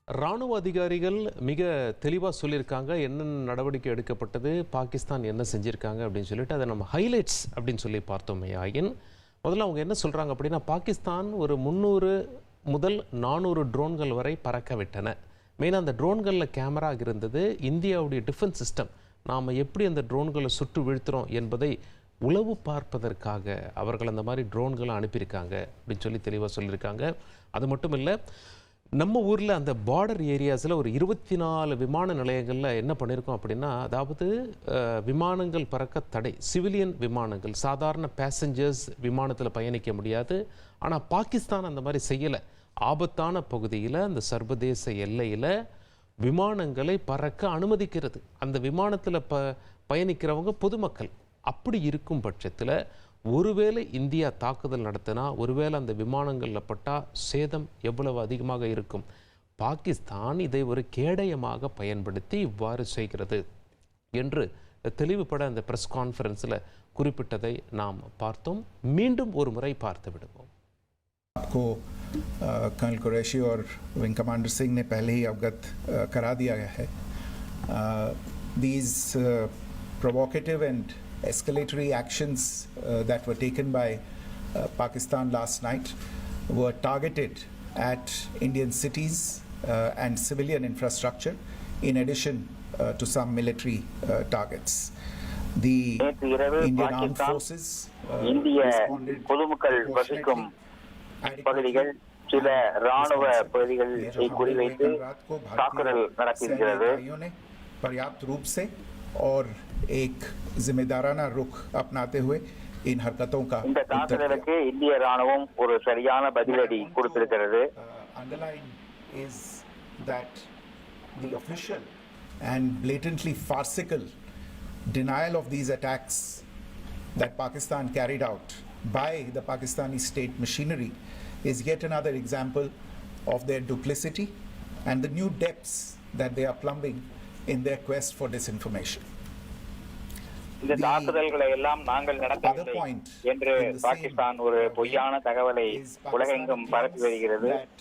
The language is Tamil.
ராணுவ அதிகாரிகள் மிக தெளிவாக சொல்லியிருக்காங்க என்னென்ன நடவடிக்கை எடுக்கப்பட்டது, பாகிஸ்தான் என்ன செஞ்சுருக்காங்க அப்படின்னு சொல்லிட்டு அதை நம்ம ஹைலைட்ஸ் அப்படின்னு சொல்லி பார்த்தோமே ஆயின். முதல்ல அவங்க என்ன சொல்கிறாங்க அப்படின்னா, பாகிஸ்தான் ஒரு 300 முதல் 400 ட்ரோன்கள் வரை பறக்க விட்டன. மெயினாக அந்த ட்ரோன்களில் கேமரா இருந்தது. இந்தியாவுடைய டிஃபென்ஸ் சிஸ்டம் நாம் எப்படி அந்த ட்ரோன்களை சுட்டு வீழ்த்துறோம் என்பதை உளவு பார்ப்பதற்காக அவர்கள் அந்த மாதிரி ட்ரோன்களை அனுப்பியிருக்காங்க அப்படின்னு சொல்லி தெளிவாக சொல்லியிருக்காங்க. அது மட்டும் இல்லை, நம்ம ஊரில் அந்த பார்டர் ஏரியாஸில் ஒரு 24 விமான நிலையங்களில் என்ன பண்ணியிருக்கோம் அப்படின்னா, அதாவது விமானங்கள் பறக்க தடை, சிவிலியன் விமானங்கள், சாதாரண பேசஞ்சர்ஸ் விமானத்தில் பயணிக்க முடியாது. ஆனால் பாகிஸ்தான் அந்த மாதிரி செய்யலை. ஆபத்தான பகுதியில் அந்த சர்வதேச எல்லையில் விமானங்களை பறக்க அனுமதிக்கிறது. அந்த விமானத்தில் பயணிக்கிறவங்க பொதுமக்கள். அப்படி இருக்கும் பட்சத்தில் ஒருவேளை இந்தியா தாக்குதல் நடத்தினா, ஒருவேளை அந்த விமானங்களில் பட்டால் சேதம் எவ்வளவு அதிகமாக இருக்கும். பாகிஸ்தான் இதை ஒரு கேடயமாக பயன்படுத்தி இவ்வாறு செய்கிறது என்று தெளிவுபட அந்த பிரஸ் கான்ஃபரன்ஸில் குறிப்பிட்டதை நாம் பார்த்தோம். மீண்டும் ஒரு முறை பார்த்து விடுவோம். आपको कर्नल कुरैशी और विंग कमांडर सिंह ने पहले ही अवगत करा दिया गया है. These provocative and escalatory actions that were taken by Pakistan last night were targeted at Indian cities and civilian infrastructure in addition to some military targets. The Indian Armed Forces responded proportionately. பகுதிகள் சில ராணுவ பகுதிகளை குறிவைத்து தாக்குதல் நடத்தியிருக்கிறது. पर्याप्त रूप से और एक जिम्मेदाराना रुख अपनाते हुए इन हरकतों का இந்த தாக்குதலுக்கு இந்திய ராணுவம் ஒரு சரியான பதிலடி கொடுத்திருக்கிறது. Underline is that the official and blatantly farcical denial of these attacks that Pakistan carried out by the Pakistani state machinery is yet another example of their duplicity and the new depths that they are plumbing in their quest for disinformation. இந்த தாக்குதல்களை எல்லாம் நாங்கள் நடத்தவில்லை என்று பாகிஸ்தான் ஒரு பொய்யான தகவலை உலகெங்கும் பரப்பி வருகிறது.